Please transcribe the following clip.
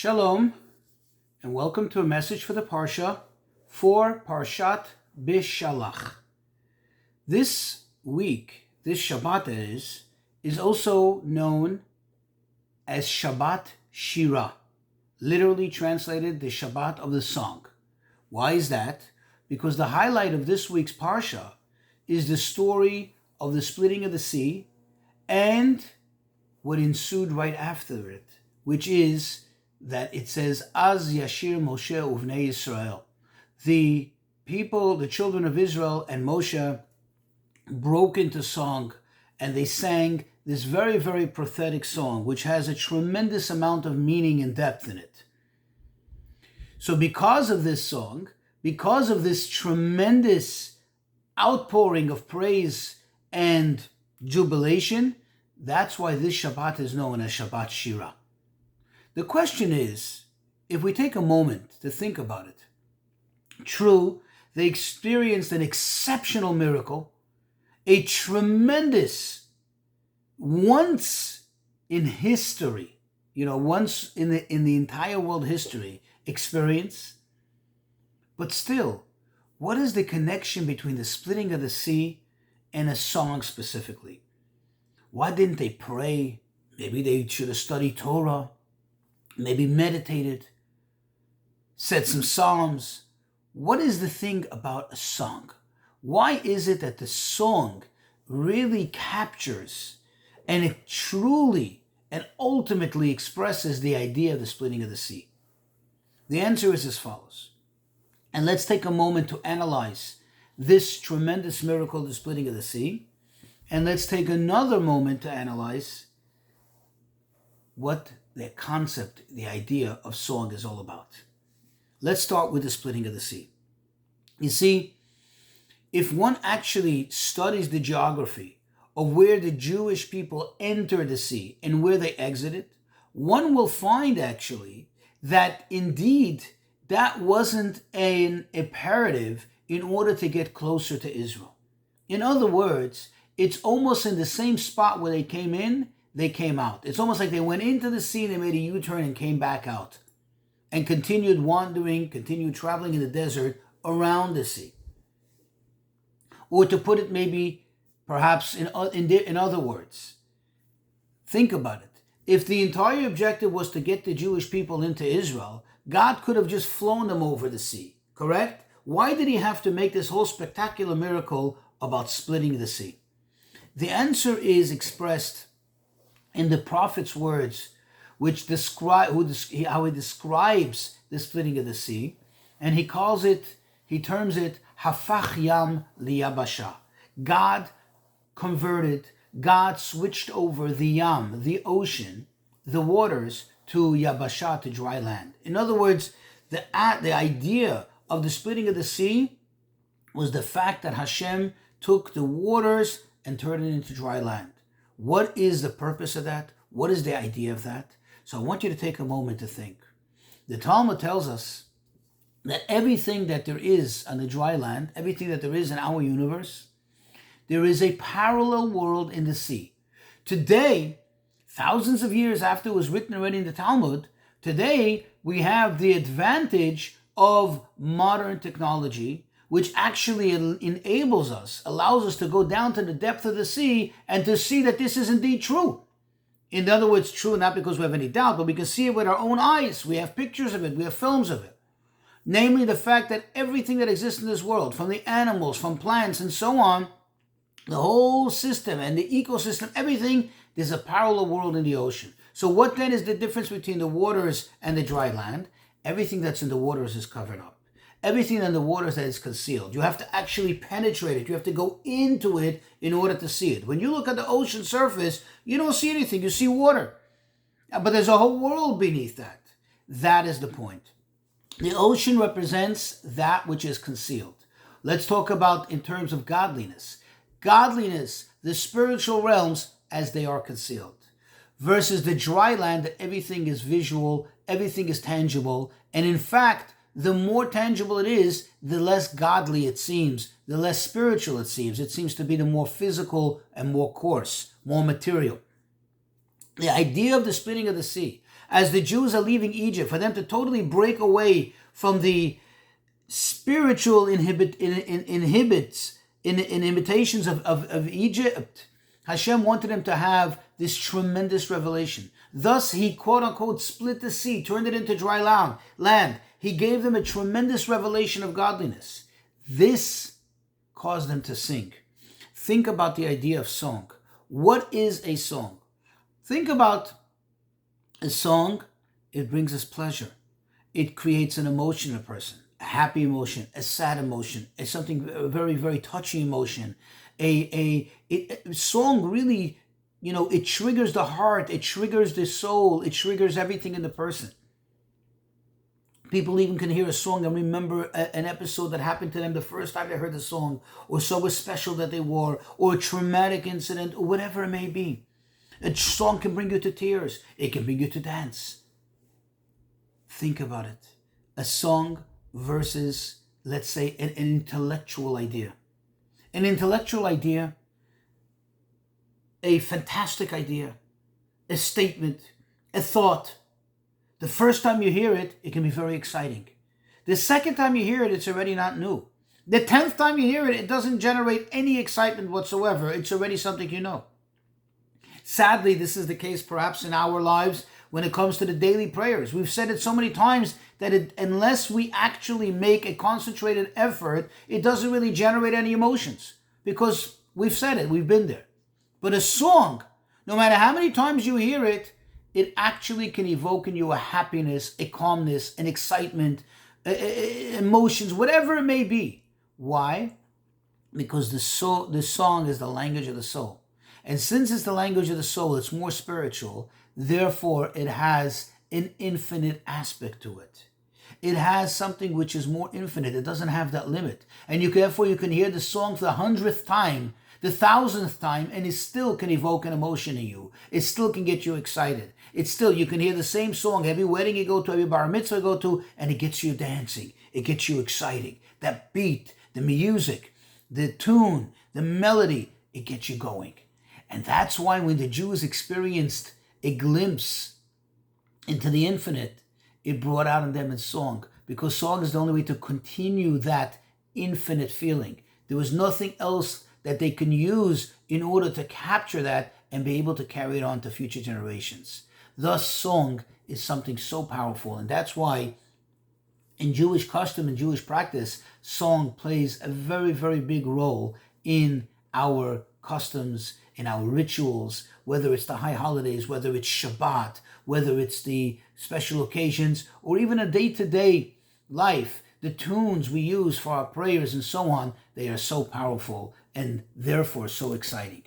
Shalom, and welcome to a message for the Parsha for Parshat Bishalach. This week, this Shabbat is also known as Shabbat Shira, literally translated the Shabbat of the song. Why is that? Because the highlight of this week's Parsha is the story of the splitting of the sea and what ensued right after it, which is that it says, Az Yashir Moshe Uvnei Yisrael. The people, the children of Israel and Moshe broke into song, and they sang this very, very prophetic song, which has a tremendous amount of meaning and depth in it. So because of this song, because of this tremendous outpouring of praise and jubilation, that's why this Shabbat is known as Shabbat Shira. The question is, if we take a moment to think about it, true, they experienced an exceptional miracle, a tremendous, once in history, once in the entire world history experience. But still, what is the connection between the splitting of the sea and a song specifically? Why didn't they pray? Maybe they should have studied Torah. Maybe meditated, said some psalms. What is the thing about a song? Why is it that the song really captures and it truly and ultimately expresses the idea of the splitting of the sea? The answer is as follows. And let's take a moment to analyze this tremendous miracle, the splitting of the sea. And let's take another moment to analyze what the concept, the idea of song is all about. Let's start with the splitting of the sea. You see, if one actually studies the geography of where the Jewish people entered the sea and where they exited, one will find actually that indeed that wasn't an imperative in order to get closer to Israel. In other words, it's almost in the same spot where they came in, they came out. It's almost like they went into the sea, they made a U-turn and came back out and continued wandering, continued traveling in the desert around the sea. Or to put it maybe perhaps in other words, think about it. If the entire objective was to get the Jewish people into Israel, God could have just flown them over the sea, correct? Why did he have to make this whole spectacular miracle about splitting the sea? The answer is expressed in the prophet's words, which describe how he describes the splitting of the sea, and he terms it Hafach Yam Liyabasha. God converted, God switched over the Yam, the ocean, the waters, to Yabasha, to dry land. In other words, the idea of the splitting of the sea was the fact that Hashem took the waters and turned it into dry land. What is the purpose of that? What is the idea of that? So I want you to take a moment to think. The Talmud tells us that everything that there is on the dry land, everything that there is in our universe, there is a parallel world in the sea. Today, thousands of years after it was written already in the Talmud, today we have the advantage of modern technology, which actually enables us, allows us to go down to the depth of the sea and to see that this is indeed true. In other words, true not because we have any doubt, but we can see it with our own eyes. We have pictures of it, we have films of it. Namely, the fact that everything that exists in this world, from the animals, from plants, and so on, the whole system and the ecosystem, everything, there's a parallel world in the ocean. So what then is the difference between the waters and the dry land? Everything that's in the waters is covered up. Everything in the waters that is concealed. You have to actually penetrate it. You have to go into it in order to see it. When you look at the ocean surface, you don't see anything. You see water. But there's a whole world beneath that. That is the point. The ocean represents that which is concealed. Let's talk about in terms of godliness. Godliness, the spiritual realms as they are concealed. Versus the dry land that everything is visual, everything is tangible. And in fact, the more tangible it is, the less godly it seems, the less spiritual it seems. It seems to be the more physical and more coarse, more material. The idea of the splitting of the sea, as the Jews are leaving Egypt, for them to totally break away from the spiritual inhibitions of Egypt, Hashem wanted them to have this tremendous revelation. Thus, he quote unquote split the sea, turned it into dry land. He gave them a tremendous revelation of godliness. This caused them to sing. Think about the idea of song. What is a song? Think about a song. It brings us pleasure. It creates an emotion in a person. A happy emotion, a sad emotion, a something very, very touchy emotion. A song really, it triggers the heart, it triggers the soul, it triggers everything in the person. People even can hear a song and remember an episode that happened to them the first time they heard the song, or so special that they wore, or a traumatic incident, or whatever it may be. A song can bring you to tears. It can bring you to dance. Think about it. A song versus, let's say, an intellectual idea. An intellectual idea, a fantastic idea, a statement, a thought. The first time you hear it, it can be very exciting. The second time you hear it, it's already not new. The 10th time you hear it, it doesn't generate any excitement whatsoever. It's already something you know. Sadly, this is the case perhaps in our lives when it comes to the daily prayers. We've said it so many times that unless we actually make a concentrated effort, it doesn't really generate any emotions, because we've said it, we've been there. But a song, no matter how many times you hear it, it actually can evoke in you a happiness, a calmness, an excitement, emotions, whatever it may be. Why? Because the song is the language of the soul. And since it's the language of the soul, it's more spiritual. Therefore, it has an infinite aspect to it. It has something which is more infinite. It doesn't have that limit. And therefore, you can hear the song for the 100th time, the 1000th time, and it still can evoke an emotion in you. It still can get you excited. You can hear the same song every wedding you go to, every bar mitzvah you go to, and it gets you dancing. It gets you exciting. That beat, the music, the tune, the melody, it gets you going. And that's why when the Jews experienced a glimpse into the infinite, it brought out in them in song, because song is the only way to continue that infinite feeling. There was nothing else that they can use in order to capture that and be able to carry it on to future generations. Thus, song is something so powerful, and that's why in Jewish custom and Jewish practice, song plays a very, very big role in our customs, in our rituals, whether it's the high holidays, whether it's Shabbat, whether it's the special occasions, or even a day-to-day life. The tunes we use for our prayers and so on, they are so powerful and therefore so exciting.